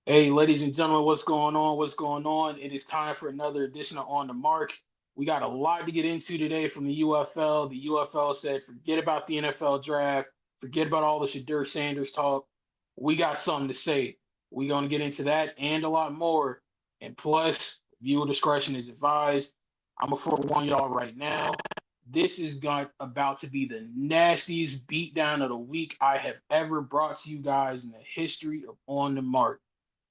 Hey, ladies and gentlemen, what's going on? What's going on? It is time for another edition of On the Mark. We got a lot to get into today from the UFL. The UFL said, forget about the NFL draft, forget about all the Shadur Sanders talk. We got something to say. We're going to get into that and a lot more. And plus, viewer discretion is advised. I'm going to forewarn y'all right now. This is about to be the nastiest beatdown of the week I have ever brought to you guys in the history of On the Mark.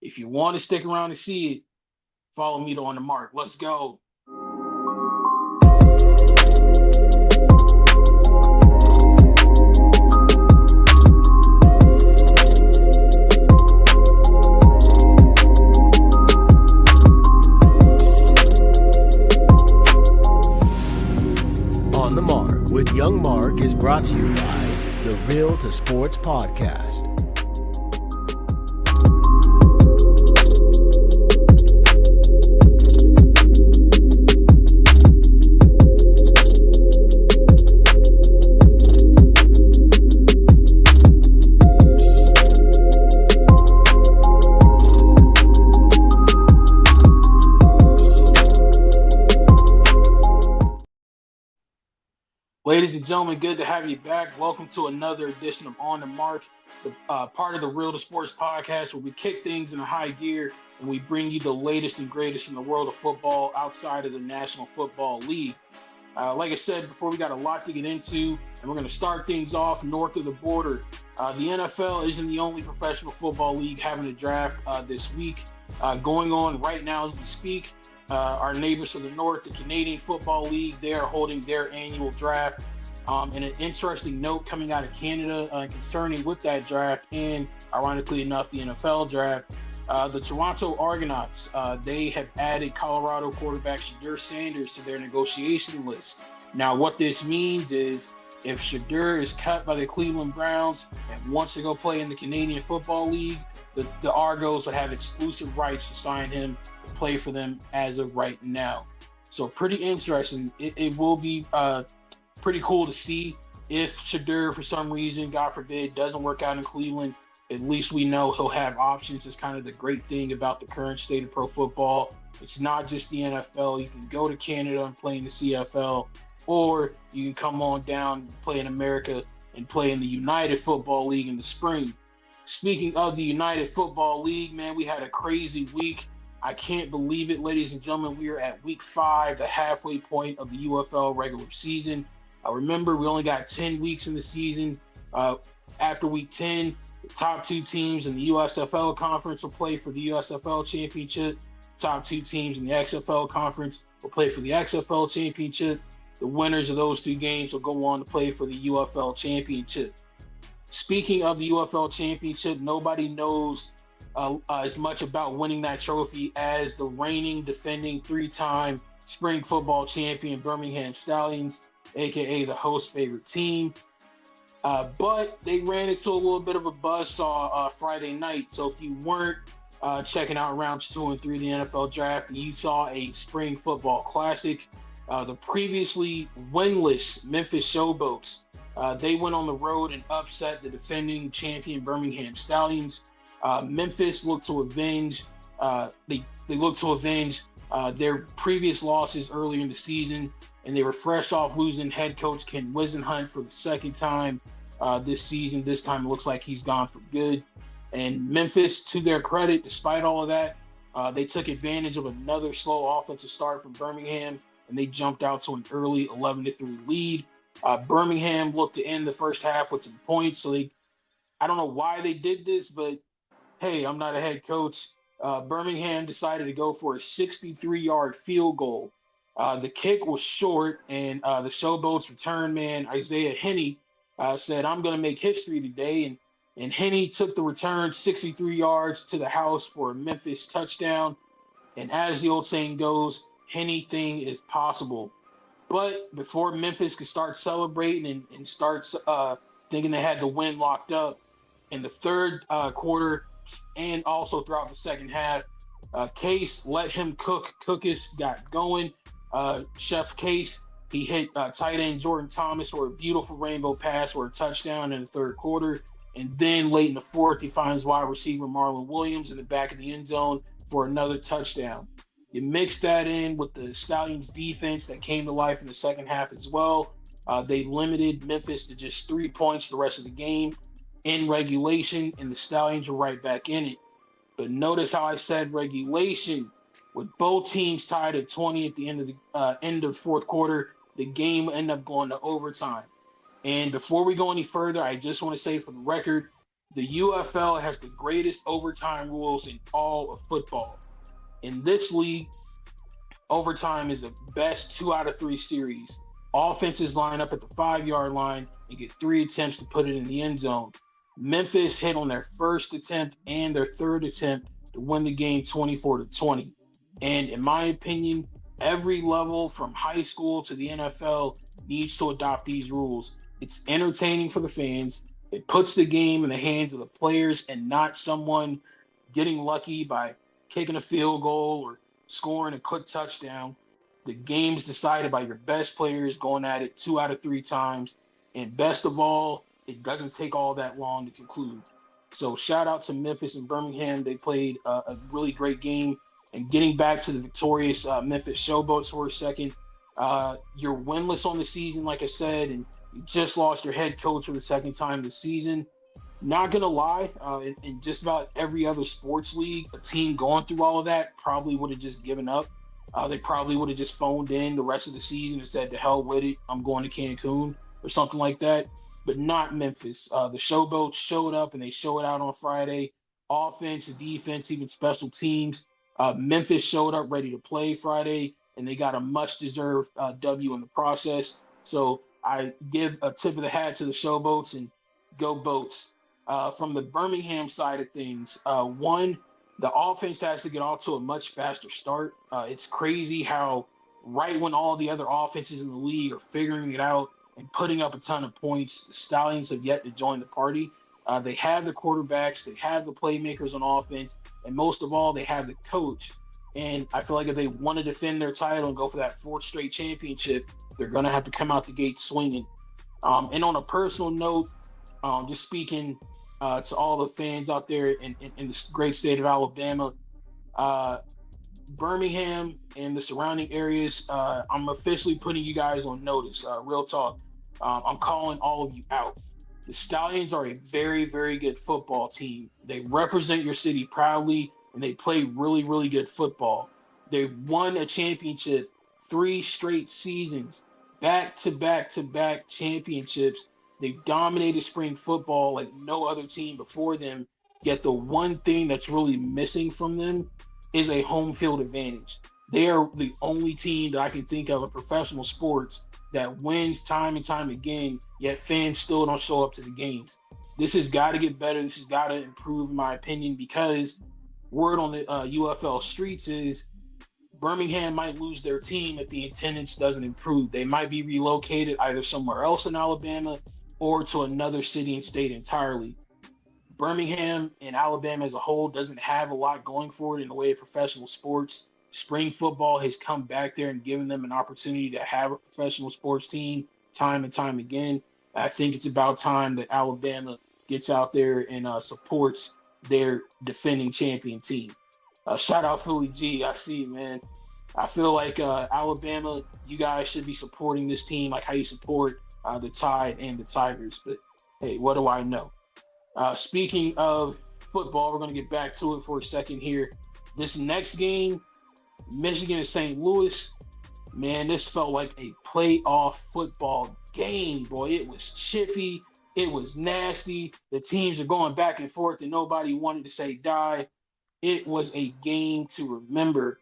If you want to stick around and see it, follow me to On the Mark. Let's go. On the Mark with Young Mark is brought to you by the Real to Sports Podcast. Ladies and gentlemen, good to have you back. Welcome to another edition of On the Mark, the part of the Real to Sports podcast, where we kick things in a high gear and we bring you the latest and greatest from the world of football outside of the National Football League. Like I said before, we got a lot to get into, and we're going to start things off north of the border. The NFL isn't the only professional football league having a draft this week. Going on right now as we speak, our neighbors to the north, the Canadian Football League, they are holding their annual draft. And an interesting note coming out of Canada concerning with that draft, and ironically enough, the NFL draft, the Toronto Argonauts, they have added Colorado quarterback Shadur Sanders to their negotiation list. Now, what this means is if Shadur is cut by the Cleveland Browns and wants to go play in the Canadian Football League, the Argos would have exclusive rights to sign him to play for them as of right now. So pretty interesting. It will be pretty cool to see if Shadur, for some reason, God forbid, doesn't work out in Cleveland. At least we know he'll have options. It's kind of the great thing about the current state of pro football. It's not just the NFL. You can go to Canada and play in the CFL, or you can come on down and play in America and play in the United Football League in the spring. Speaking of the United Football League, man, we had a crazy week. I can't believe it, ladies and gentlemen. We are at week 5, the halfway point of the UFL regular season. Remember, we only got 10 weeks in the season. After week 10, the top 2 teams in the USFL conference will play for the USFL championship. Top 2 teams in the XFL conference will play for the XFL championship. The winners of those 2 games will go on to play for the UFL championship. Speaking of the UFL championship, nobody knows as much about winning that trophy as the reigning, defending 3-time spring football champion Birmingham Stallions, aka the host favorite team. But they ran into a little bit of a buzzsaw Friday night. So if you weren't checking out rounds 2 and 3 of the NFL draft, you saw a spring football classic. The previously winless Memphis Showboats, they went on the road and upset the defending champion Birmingham Stallions. Memphis looked to avenge. They looked to avenge their previous losses earlier in the season, and they were fresh off losing head coach Ken Wisenhunt for the second time this season. This time it looks like he's gone for good. And Memphis, to their credit, despite all of that, they took advantage of another slow offensive start from Birmingham, and they jumped out to an early 11-3 lead. Birmingham looked to end the first half with some points, so I don't know why they did this, but hey, I'm not a head coach. Birmingham decided to go for a 63-yard field goal. The kick was short, and the Showboats return man, Isaiah Henney, said, I'm going to make history today. And Henney took the return 63 yards to the house for a Memphis touchdown. And as the old saying goes, anything is possible. But before Memphis could start celebrating and start thinking they had the win locked up, in the third quarter and also throughout the second half, Case let him cook. Cookus got going. Chef Case, he hit tight end Jordan Thomas for a beautiful rainbow pass for a touchdown in the third quarter. And then late in the fourth, he finds wide receiver Marlon Williams in the back of the end zone for another touchdown. You mix that in with the Stallions defense that came to life in the second half as well. They limited Memphis to just 3 points the rest of the game in regulation, and the Stallions were right back in it. But notice how I said regulation. With both teams tied at 20 at the end of the fourth quarter, the game ended up going to overtime. And before we go any further, I just want to say for the record, the UFL has the greatest overtime rules in all of football. In this league, overtime is a best 2 out of 3 series. Offenses line up at the 5-yard line and get 3 attempts to put it in the end zone. Memphis hit on their first attempt and their third attempt to win the game 24-20. And in my opinion, every level from high school to the NFL needs to adopt these rules. It's entertaining for the fans. It puts the game in the hands of the players and not someone getting lucky by kicking a field goal or scoring a quick touchdown. The game's decided by your best players going at it 2 out of 3 times. And best of all, it doesn't take all that long to conclude. So shout out to Memphis and Birmingham. They played a really great game. And getting back to the victorious Memphis Showboats for a second, you're winless on the season, like I said, and you just lost your head coach for the second time this season. Not going to lie, in just about every other sports league, a team going through all of that probably would have just given up. They probably would have just phoned in the rest of the season and said, to hell with it, I'm going to Cancun or something like that. But not Memphis. The Showboats showed up and they showed out on Friday. Offense, defense, even special teams. Memphis showed up ready to play Friday, and they got a much-deserved W in the process. So I give a tip of the hat to the Showboats and go Boats. From the Birmingham side of things, one, the offense has to get off to a much faster start. It's crazy how right when all the other offenses in the league are figuring it out and putting up a ton of points, the Stallions have yet to join the party. They have the quarterbacks, they have the playmakers on offense, and most of all, they have the coach. And I feel like if they want to defend their title and go for that 4th straight championship, they're going to have to come out the gate swinging. And on a personal note, just speaking to all the fans out there in the great state of Alabama, Birmingham and the surrounding areas, I'm officially putting you guys on notice. Real talk. I'm calling all of you out. The Stallions are a very, very good football team. They represent your city proudly, and they play really, really good football. They've won a championship 3 straight seasons, back-to-back-to-back championships. They've dominated spring football like no other team before them, yet the one thing that's really missing from them is a home field advantage. They are the only team that I can think of in professional sports that wins time and time again, yet fans still don't show up to the games. This has got to get better. This has got to improve, in my opinion, because word on the UFL streets is Birmingham might lose their team if the attendance doesn't improve. They might be relocated either somewhere else in Alabama or to another city and state entirely. Birmingham and Alabama as a whole doesn't have a lot going for it in the way of professional sports. Spring football has come back there and given them an opportunity to have a professional sports team time and time again. I think it's about time that Alabama gets out there and supports their defending champion team. Shout out Philly G. I see, man. I feel like Alabama, you guys should be supporting this team like how you support the Tide and the Tigers. But hey, what do I know? Speaking of football, we're going to get back to it for a second here. This next game, Michigan and St. Louis, man, this felt like a playoff football game, boy. It was chippy. It was nasty. The teams are going back and forth, and nobody wanted to say die. It was a game to remember.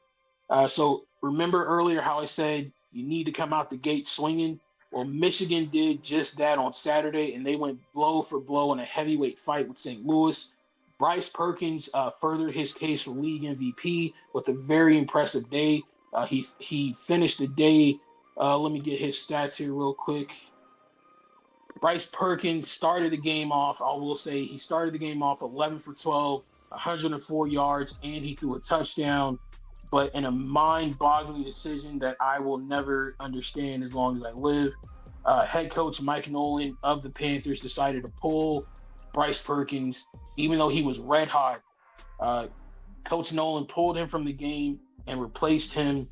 So remember earlier how I said you need to come out the gate swinging? Well, Michigan did just that on Saturday, and they went blow for blow in a heavyweight fight with St. Louis. Bryce Perkins furthered his case for league MVP with a very impressive day. He finished the day. Let me get his stats here real quick. Bryce Perkins started the game off. I will say he started the game off 11 for 12, 104 yards, and he threw a touchdown. But in a mind-boggling decision that I will never understand as long as I live, head coach Mike Nolan of the Panthers decided to pull Bryce Perkins, even though he was red hot, uh, Coach Nolan pulled him from the game and replaced him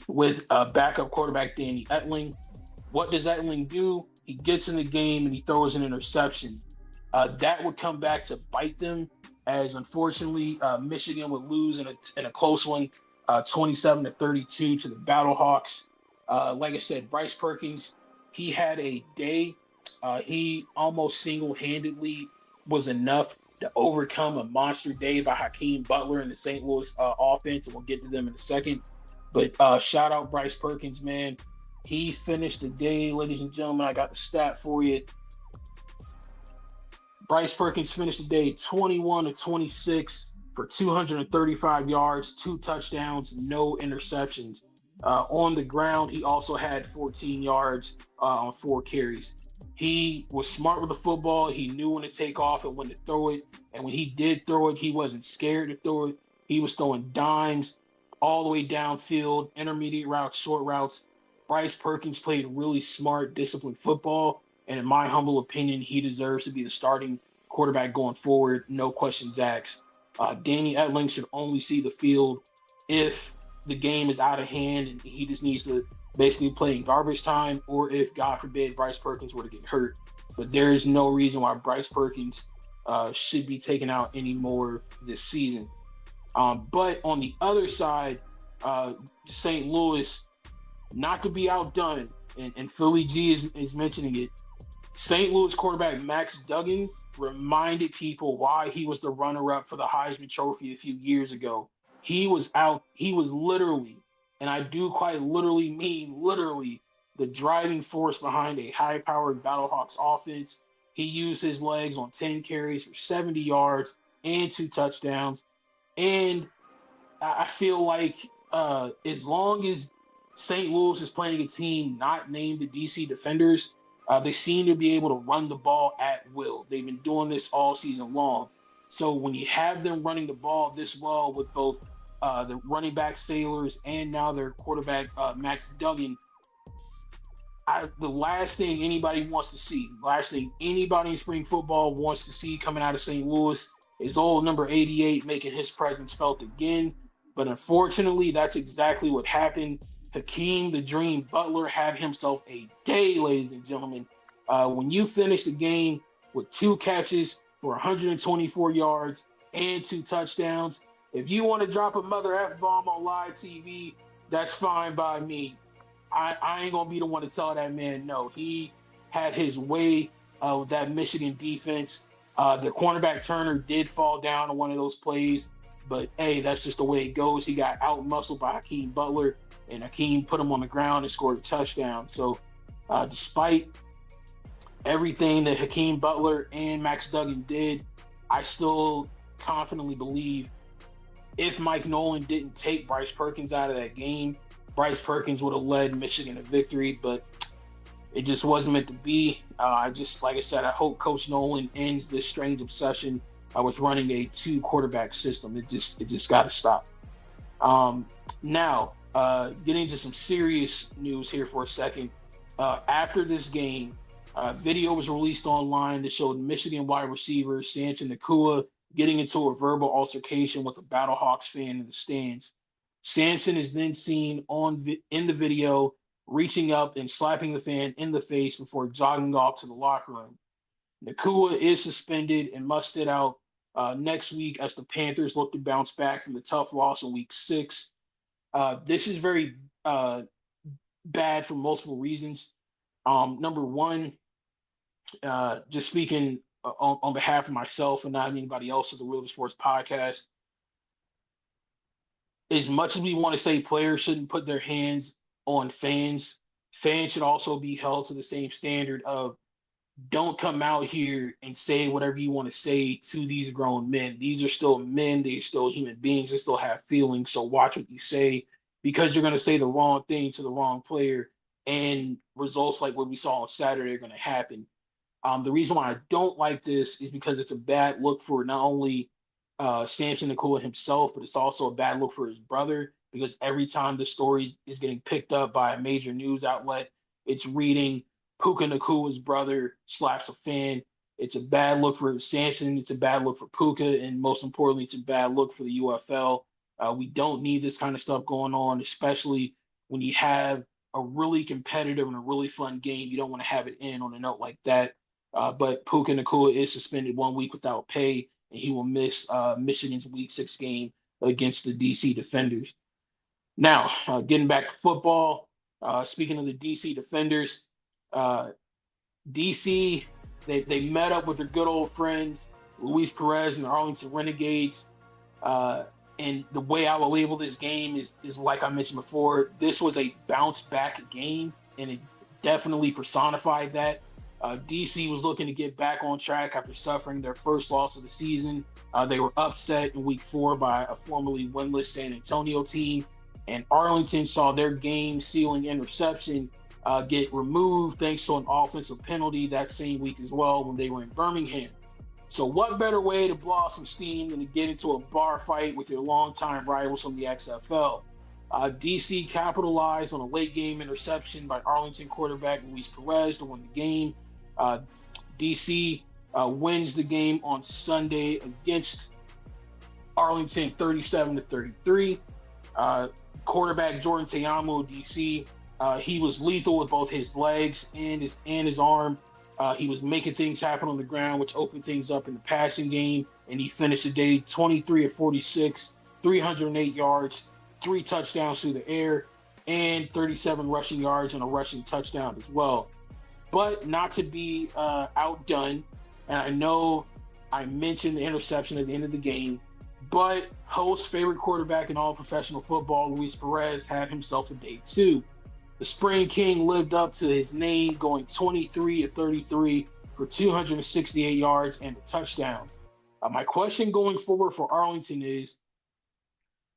with backup quarterback Danny Etling. What does Etling do? He gets in the game and he throws an interception. That would come back to bite them, as unfortunately Michigan would lose in a close one, 27-32 to the Battlehawks. Like I said, Bryce Perkins, he had a day. He almost single-handedly was enough to overcome a monster day by Hakeem Butler in the St. Louis offense, and we'll get to them in a second. But shout out Bryce Perkins, man. He finished the day, ladies and gentlemen. I got the stat for you. Bryce Perkins finished the day 21-26 for 235 yards, 2 touchdowns, no interceptions. On the ground, he also had 14 yards on 4 carries. He was smart with the football. He knew when to take off and when to throw it. And when he did throw it, he wasn't scared to throw it. He was throwing dimes all the way downfield, intermediate routes, short routes. Bryce Perkins played really smart, disciplined football. And in my humble opinion, he deserves to be the starting quarterback going forward. No questions asked. Danny Etling should only see the field if the game is out of hand and he just needs to basically play in garbage time, or if, God forbid, Bryce Perkins were to get hurt. But there is no reason why Bryce Perkins should be taken out anymore this season. But on the other side, St. Louis, not to be outdone, and Philly G is mentioning it, St. Louis quarterback Max Duggan reminded people why he was the runner-up for the Heisman Trophy a few years ago. He was literally, and I do quite literally mean literally, the driving force behind a high-powered Battlehawks offense. He used his legs on 10 carries for 70 yards and 2 touchdowns. And I feel like as long as St. Louis is playing a team not named the DC Defenders, they seem to be able to run the ball at will. They've been doing this all season long. So when you have them running the ball this well with both the running back Sailors and now their quarterback Max Duggan, the last thing anybody wants to see, last thing anybody in spring football wants to see coming out of St. Louis is old number 88 making his presence felt again. But unfortunately, that's exactly what happened. Hakeem the Dream Butler had himself a day, ladies and gentlemen. When you finish the game with 2 catches for 124 yards and 2 touchdowns, if you want to drop a mother F-bomb on live TV, that's fine by me. I ain't going to be the one to tell that man no. He had his way with that Michigan defense. The cornerback Turner did fall down on one of those plays, but hey, that's just the way it goes. He got out-muscled by Hakeem Butler, and Hakeem put him on the ground and scored a touchdown. So despite everything that Hakeem Butler and Max Duggan did, I still confidently believe if Mike Nolan didn't take Bryce Perkins out of that game, Bryce Perkins would have led Michigan to victory, but it just wasn't meant to be. Like I said, I hope Coach Nolan ends this strange obsession with running a 2 quarterback system. It just got to stop. Now, getting into some serious news here for a second. After this game, video was released online that showed Michigan wide receiver Samson Nakua getting into a verbal altercation with a Battlehawks fan in the stands. Samson is then seen in the video reaching up and slapping the fan in the face before jogging off to the locker room. Nakua is suspended and must sit out next week as the Panthers look to bounce back from the tough loss in Week 6. This is very bad for multiple reasons. Number one, just speaking on behalf of myself and not anybody else at the Real Sports Podcast, as much as we want to say players shouldn't put their hands on fans, fans should also be held to the same standard of don't come out here and say whatever you want to say to these grown men. These are still men. They're still human beings. They still have feelings. So watch what you say, because you're going to say the wrong thing to the wrong player, and results like what we saw on Saturday are going to happen. The reason why I don't like this is because it's a bad look for not only Samson Nakua himself, but it's also a bad look for his brother, because every time the story is getting picked up by a major news outlet, it's reading Puka Nakua's brother slaps a fan. It's a bad look for Samson. It's a bad look for Puka, and most importantly, it's a bad look for the UFL. We don't need this kind of stuff going on, especially when you have a really competitive and a really fun game. You don't want to have it end on a note like that. But Puka Nacua is suspended 1 week without pay, and he will miss Michigan's Week 6 game against the DC Defenders. Now, getting back to football, speaking of the DC Defenders, uh, DC, they met up with their good old friends, Luis Perez and the Arlington Renegades. Uh, and the way I will label this game is like I mentioned before, this was a bounce back game, and it definitely personified that. DC was looking to get back on track after suffering their first loss of the season. They were upset in week 4 by a formerly winless San Antonio team, and Arlington saw their game sealing interception get removed thanks to an offensive penalty that same week as well when they were in Birmingham. So what better way to blow off some steam than to get into a bar fight with your longtime rivals from the XFL? DC capitalized on a late game interception by Arlington quarterback Luis Perez to win the game. DC wins the game on Sunday against Arlington 37-33. Quarterback Jordan Teamu, DC, he was lethal with both his legs and his arm. He was making things happen on the ground, which opened things up in the passing game, and he finished the day 23 of 46, 308 yards, 3 touchdowns through the air, and 37 rushing yards and a rushing touchdown as well. But not to be outdone, and I know I mentioned the interception at the end of the game, but host's favorite quarterback in all professional football, Luis Perez, had himself a day too. The Spring King lived up to his name, going 23 of 33 for 268 yards and a touchdown. My question going forward for Arlington is,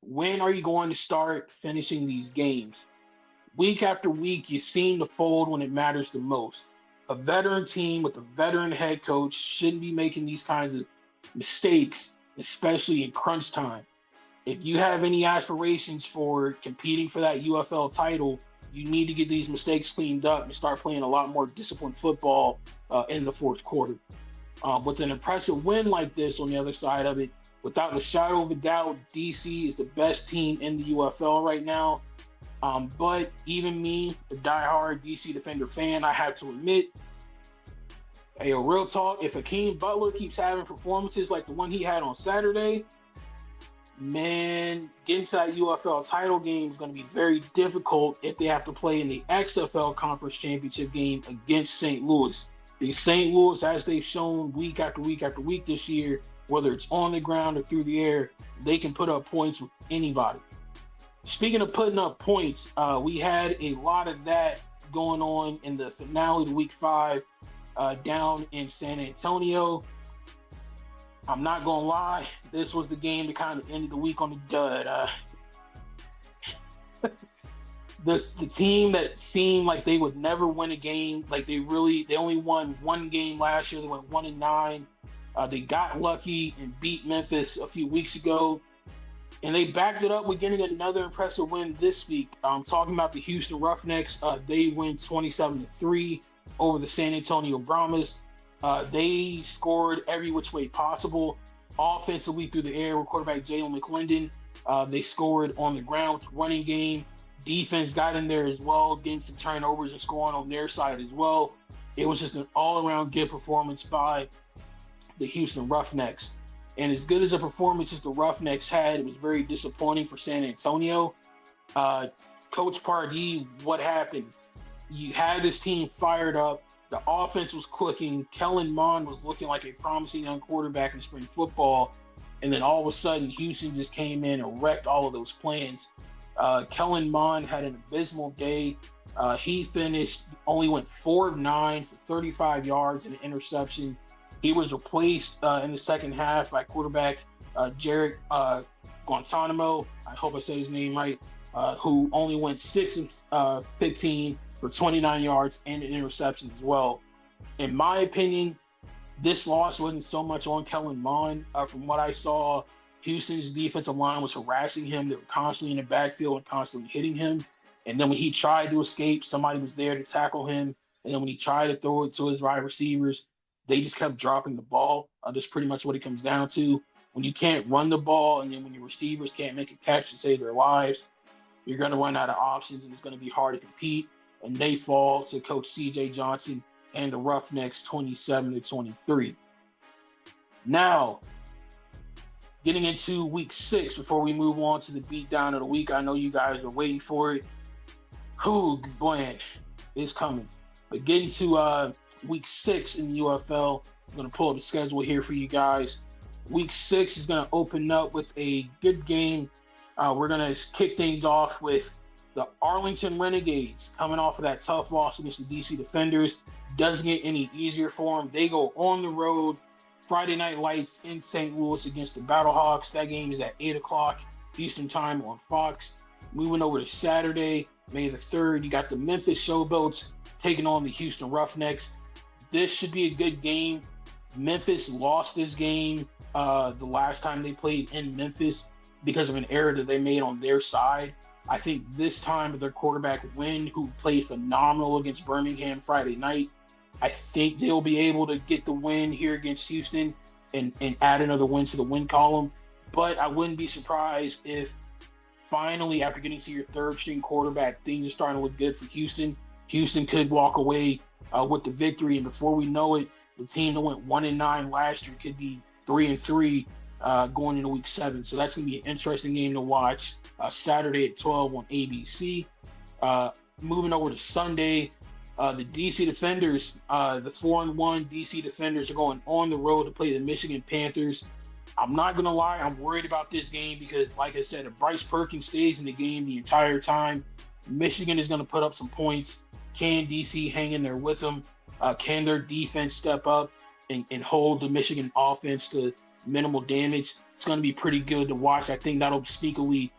when are you going to start finishing these games? Week after week, you seem to fold when it matters the most. A veteran team with a veteran head coach shouldn't be making these kinds of mistakes, especially in crunch time. If you have any aspirations for competing for that UFL title, you need to get these mistakes cleaned up and start playing a lot more disciplined football in the fourth quarter. With an impressive win like this on the other side of it, without a shadow of a doubt, DC is the best team in the UFL right now. But even me, the diehard DC Defender fan, I have to admit, hey, real talk, if Hakeem Butler keeps having performances like the one he had on Saturday, man, getting to that UFL title game is going to be very difficult if they have to play in the XFL Conference Championship game against St. Louis. Because St. Louis, as they've shown week after week after week this year, whether it's on the ground or through the air, they can put up points with anybody. Speaking of putting up points, we had a lot of that going on in the finale of Week 5 down in San Antonio. I'm not going to lie, this was the game that kind of ended the week on the dud. The team that seemed like they would never win a game, like they only won one game last year. They went 1-9. They got lucky and beat Memphis a few weeks ago. And they backed it up with getting another impressive win this week. I'm talking about the Houston Roughnecks. They win 27-3 over the San Antonio Brahmas. They scored every which way possible. Offensively through the air with quarterback Jalen McClendon. They scored on the ground with running game. Defense got in there as well, getting some turnovers and scoring on their side as well. It was just an all-around good performance by the Houston Roughnecks. And as good as a performance as the Roughnecks had, it was very disappointing for San Antonio. Coach Pardee, what happened? You had this team fired up. The offense was clicking. Kellen Mond was looking like a promising young quarterback in spring football. And then all of a sudden, Houston just came in and wrecked all of those plans. Kellen Mond had an abysmal day. He only went 4 of 9 for 35 yards and an interception. He was replaced in the second half by quarterback Jarek Guantanamo. I hope I said his name right. Who only went 6 of 15 for 29 yards and an interception as well. In my opinion, this loss wasn't so much on Kellen Mond. From what I saw, Houston's defensive line was harassing him. They were constantly in the backfield and constantly hitting him. And then when he tried to escape, somebody was there to tackle him. And then when he tried to throw it to his wide receivers, They just kept dropping the ball. That's pretty much what it comes down to. When you can't run the ball, and then when your receivers can't make a catch to save their lives, you're going to run out of options, and it's going to be hard to compete. And they fall to Coach C.J. Johnson and the Roughnecks, 27-23. Now, getting into week 6 before we move on to the beatdown of the week. I know you guys are waiting for it. Who, man, is coming. But getting to week 6 in the UFL, I'm going to pull up the schedule here for you guys. Week 6 is going to open up with a good game. We're going to kick things off with the Arlington Renegades coming off of that tough loss against the DC Defenders. Doesn't get any easier for them. They go on the road Friday Night Lights in St. Louis against the Battlehawks. That game is at 8 o'clock Eastern Time on Fox. Moving over to Saturday, May the 3rd, you got the Memphis Showboats taking on the Houston Roughnecks. This should be a good game. Memphis lost this game the last time they played in Memphis because of an error that they made on their side. I think this time with their quarterback Wynn, who played phenomenal against Birmingham Friday night, I think they'll be able to get the win here against Houston and add another win to the win column. But I wouldn't be surprised if finally, after getting to your third string quarterback, things are starting to look good for Houston. Houston could walk away with the victory. And before we know it, the team that went 1-9 last year could be 3-3 going into week 7. So that's going to be an interesting game to watch Saturday at 12 on ABC. Moving over to Sunday, the DC Defenders, the 4-1 DC Defenders are going on the road to play the Michigan Panthers. I'm not going to lie, I'm worried about this game because, like I said, if Bryce Perkins stays in the game the entire time, Michigan is going to put up some points. Can DC hang in there with them? Can their defense step up and hold the Michigan offense to minimal damage? It's going to be pretty good to watch. I think that'll sneakily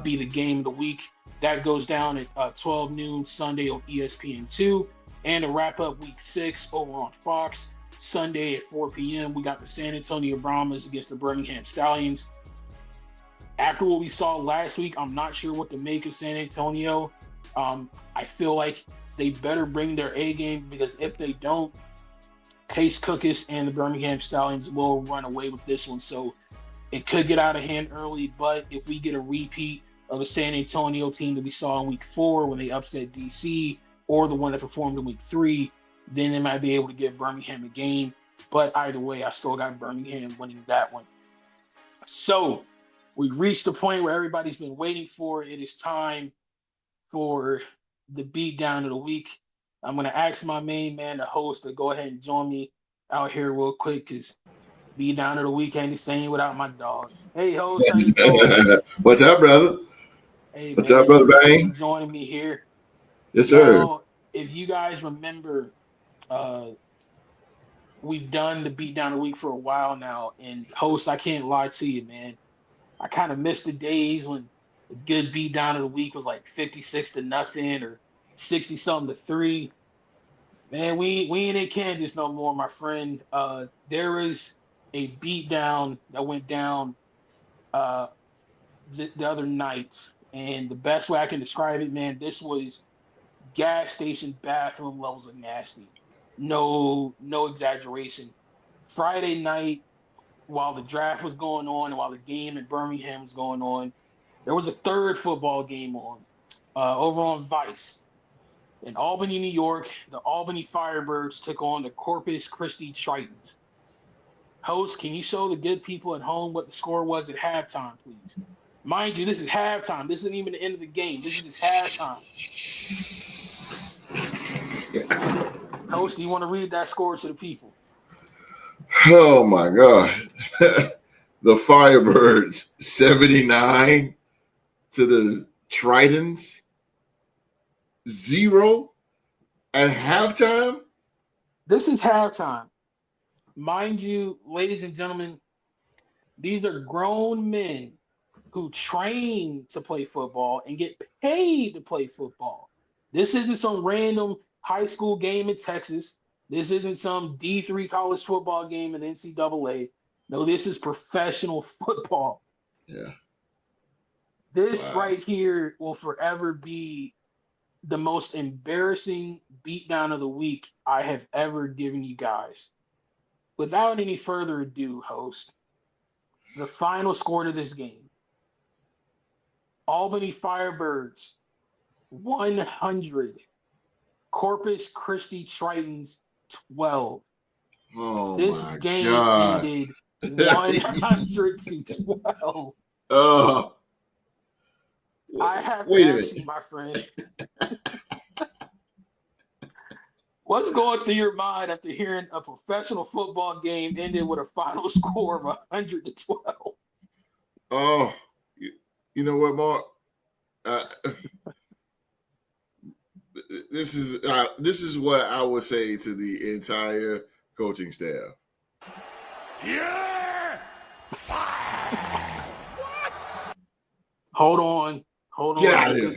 be the game of the week. That goes down at 12 noon Sunday on ESPN2. And to wrap up week 6 over on Fox, Sunday at 4 p.m., we got the San Antonio Brahmas against the Birmingham Stallions. After what we saw last week, I'm not sure what to make of San Antonio. I feel like they better bring their A game because if they don't, Case Cookus and the Birmingham Stallions will run away with this one. So it could get out of hand early, but if we get a repeat of the San Antonio team that we saw in week 4 when they upset DC, or the one that performed in week 3, then they might be able to give Birmingham a game. But either way, I still got Birmingham winning that one. So we've reached the point where everybody's been waiting for. It is time for the beatdown of the week. I'm going to ask my main man, the host, to go ahead and join me out here real quick because beatdown of the week ain't the same without my dog. Hey, host, how you doing? What's up, brother? Hey, What's man, up, brother appreciate you Bang? joining me here. Yes, sir. Now, if you guys remember, we've done the beatdown of the week for a while now, and host, I can't lie to you, man. I kind of miss the days when a good beatdown of the week was like 56-0 or 60-something to 3. Man, we ain't in Kansas no more, my friend. There is a beatdown that went down the other night, and the best way I can describe it, man, this was gas station bathroom levels of nasty. No exaggeration. Friday night, while the draft was going on and while the game in Birmingham was going on, there was a third football game on over on Vice. In Albany, New York, the Albany Firebirds took on the Corpus Christi Tritons. Host, can you show the good people at home what the score was at halftime, please? Mind you, this is halftime. This isn't even the end of the game. This is just halftime. Host, do you want to read that score to the people? Oh my God. The Firebirds 79 to the Tritons 0 at halftime. This is halftime. Mind you, ladies and gentlemen, these are grown men who train to play football and get paid to play football. This isn't some random high school game in Texas. This isn't some D3 college football game in NCAA. No, this is professional football. Yeah. This Wow. right here will forever be the most embarrassing beatdown of the week I have ever given you guys. without any further ado, host, the final score to this game: Albany Firebirds 100, Corpus Christi Tritons 12. Oh This my game God. ended 100 to 12. Oh, I have to wait a ask minute. you, my friend, what's going through your mind after hearing a professional football game ended with a final score of 100 to 12? Oh, you know what, Mark? Uh, this is what I would say to the entire coaching staff. Yeah! Hold on. Hold Get on. out of here.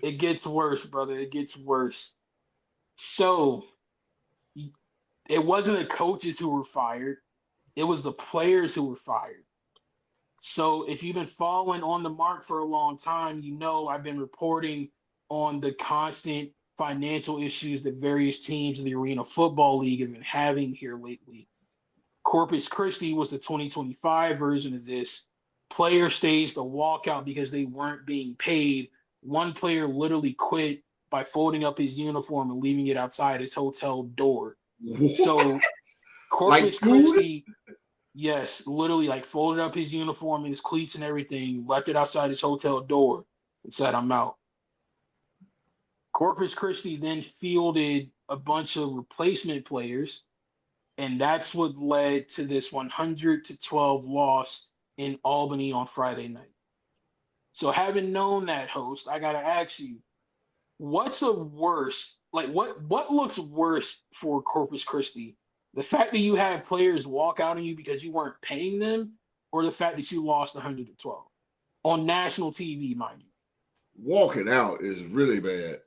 It gets worse, brother. It gets worse. So it wasn't the coaches who were fired, it was the players who were fired. So if you've been following On the Mark for a long time, you know I've been reporting on the constant financial issues that various teams in the Arena Football League have been having here lately. Corpus Christi was the 2025 version of this. Player staged a walkout because they weren't being paid. One player literally quit by folding up his uniform and leaving it outside his hotel door. What? So Like Corpus food? Christi, yes, literally like folded up his uniform and his cleats and everything, left it outside his hotel door, and said, "I'm out." Corpus Christi then fielded a bunch of replacement players, and that's what led to this 100 to 12 loss in Albany on Friday night. So, having known that, host, I gotta ask you, what's a worse? Like, what looks worse for Corpus Christi? The fact that you had players walk out on you because you weren't paying them, or the fact that you lost 100 to 12 on national TV, mind you? Walking out is really bad.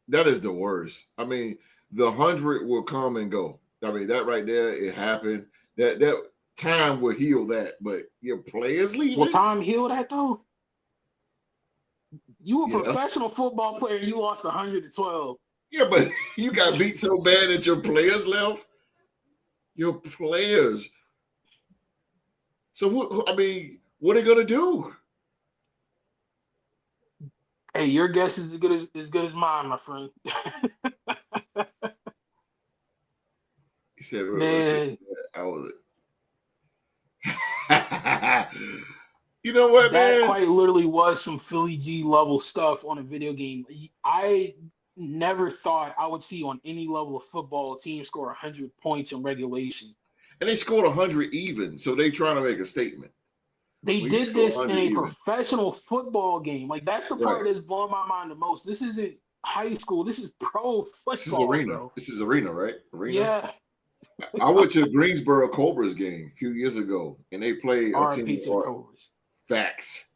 That is the worst. I mean, the 100 will come and go. I mean, that right there, it happened. That time will heal that. But your players Will leaving? time heal that though? You a Yeah. professional football player, you lost 100 to 12. Yeah, but you got beat so bad that your players left. Your players. So, I mean, what are they going to do? Hey, your guess is as good as mine, my friend. He said, what's it? Man, I was. You know what, that man? quite literally was some Philly G level stuff on a video game. I never thought I would see on any level of football a team score 100 points in regulation. And they scored 100 even. So they trying to make a statement. They When you did score this in 100 a even. professional football game. Like that's the Right. part that's blowing my mind the most. This isn't high school. This is pro This is football, arena. bro. This is arena, right? Arena. Yeah. I went to Greensboro Cobras game a few years ago, and they played a team RIP to the or Cobras. Facts.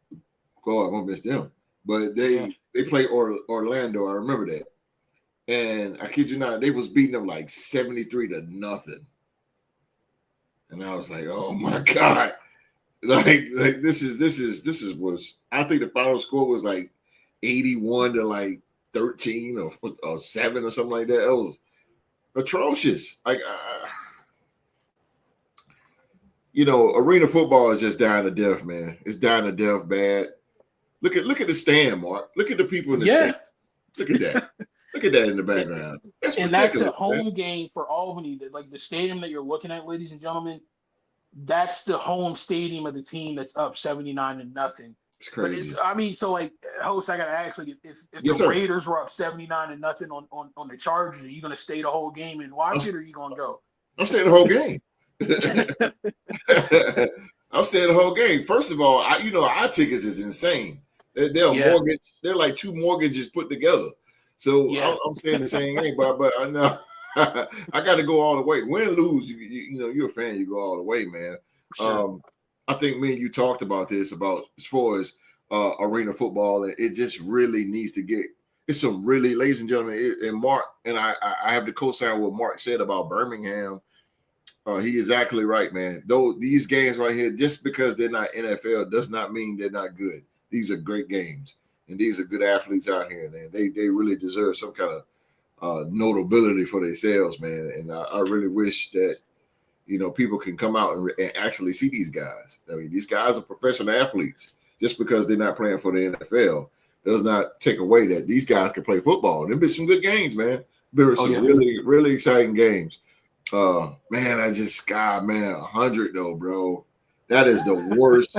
God, I'm gonna miss them. But Yeah. they played Orlando. I remember that. And I kid you not, they was beating them like 73 to nothing. And I was like, oh my God. Like this is was I think the final score was like 81 to like 13 or 7 or something like that. It was atrocious. Like arena football is just dying to death, man. It's dying to death bad. Look at the stand, Mark. Look at the people in the stand. Look at that. Look at that in the background. That's And that's the ridiculous, home man. game for Albany. Like the stadium that you're looking at, ladies and gentlemen, that's the home stadium of the team that's up 79 to nothing. It's But crazy. so like host, I gotta ask, like if Yes, the sir. Raiders were up 79 to nothing on the Chargers, are you gonna stay the whole game and watch it, or are you gonna go? I'm staying the whole game. I'm staying the whole game. First of all, our tickets is insane. They're Yeah. mortgage. They're like 2 mortgages put together. So Yeah. I'm staying the same game. But I know I got to go all the way. Win or lose, you're a fan. You go all the way, man. Sure. I think me and you talked about this about as far as arena football, and it just really needs to get. It's some really, ladies and gentlemen, and Mark and I have to co-sign what Mark said about Birmingham. He is exactly right, man. Though these games right here, just because they're not NFL, does not mean they're not good. These are great games, and these are good athletes out here, man. They really deserve some kind of notability for themselves, man. And I really wish that people can come out and actually see these guys. I mean, these guys are professional athletes. Just because they're not playing for the NFL does not take away that these guys can play football. There've been some good games, man. There some really, really exciting games. Man, 100 though, bro. That is the worst.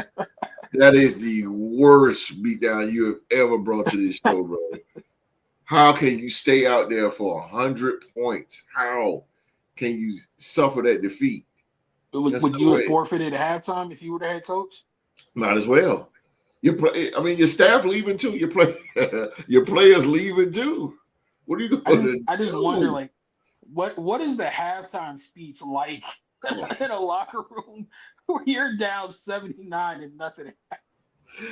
That is the worst beatdown you have ever brought to this show, bro. How can you stay out there for 100 points? How can you suffer that defeat? Would you have forfeited at halftime if you were the head coach? Might as well. Your staff leaving too. Your players leaving too. What are you going to do? I just wonder, like, what is the halftime speech like in a locker room where you're down 79 and nothing?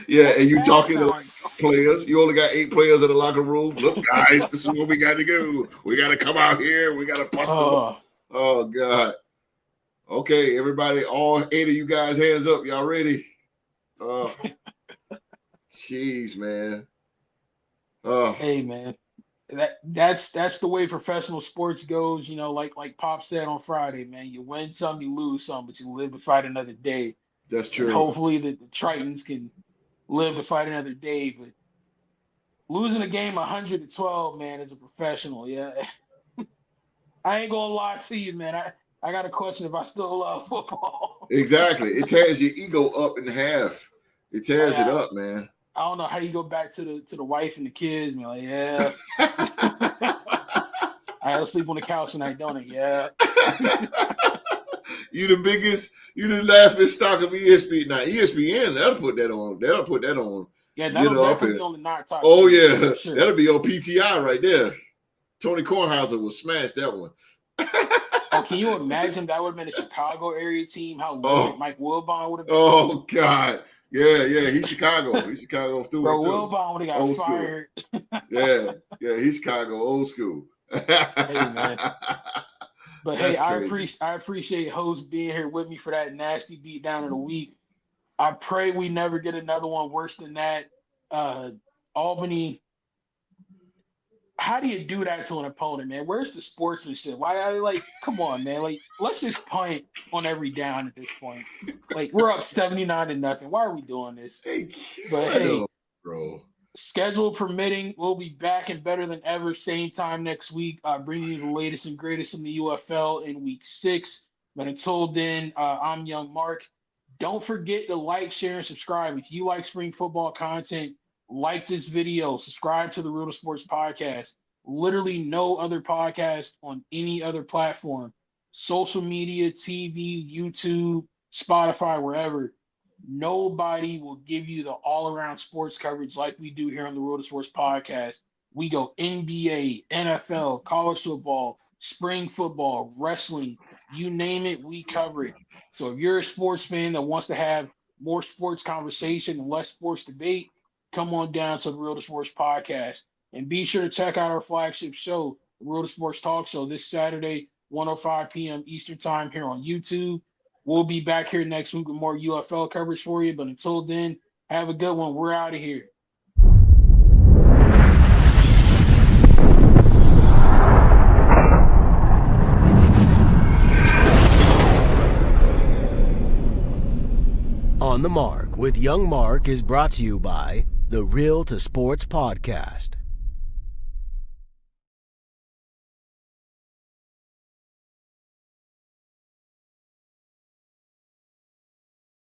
Yeah, and you talking to players. You only got 8 players in the locker room. Look, guys, this is what we got to do. We got to come out here. We got to bust them. Oh, God. Okay, everybody, all 8 of you guys, hands up. Y'all ready? Jeez, man. Hey, man. That's the way professional sports goes. Like Pop said on Friday, man. You win some, you lose some, but you live to fight another day. That's true. And hopefully the Tritons can live to fight another day. But losing a game 100-12, man, as a professional, yeah. I ain't gonna lie to you, man. I got a question if I still love football. Exactly. It tears your ego up in half. It tears it up, man. I don't know how you go back to the wife and the kids. And like, yeah. I had to sleep on the couch tonight, don't it? Yeah. You the laughing stock of ESPN. Now ESPN, they'll put that on. Yeah, that'll definitely be on the Not Talk. Oh yeah, sure. That'll be on PTI right there. Tony Kornheiser will smash that one. Can you imagine that would have been a Chicago area team? How Mike Wilbon would have been? Oh God. Yeah, he's Chicago. He's Chicago through. Bro, Wilbon would have got fired. yeah, he's Chicago old school. Hey, man. But that's crazy. I appreciate host being here with me for that nasty beatdown of the week. I pray we never get another one worse than that. Albany, how do you do that to an opponent, man? Where's the sportsmanship? Come on, man. Like, let's just punt on every down at this point. Like, we're up 79-0. Why are we doing this? Hey, bro. Schedule permitting, we'll be back and better than ever. Same time next week, bringing you the latest and greatest in the UFL in week 6. But until then, I'm Young Mark. Don't forget to like, share, and subscribe. If you like spring football content, like this video, subscribe to the Real to Sports podcast. Literally no other podcast on any other platform. Social media, TV, YouTube, Spotify, wherever. Nobody will give you the all-around sports coverage like we do here on the Real to Sports podcast. We go NBA, NFL, college football, spring football, wrestling, you name it, we cover it. So if you're a sports fan that wants to have more sports conversation and less sports debate, come on down to the Real to Sports podcast. And be sure to check out our flagship show, the Real to Sports Talk Show, this Saturday, 1:05 p.m. Eastern Time here on YouTube. We'll be back here next week with more UFL coverage for you. But until then, have a good one. We're out of here. On the Mark with Young Mark is brought to you by the Real to Sports Podcast.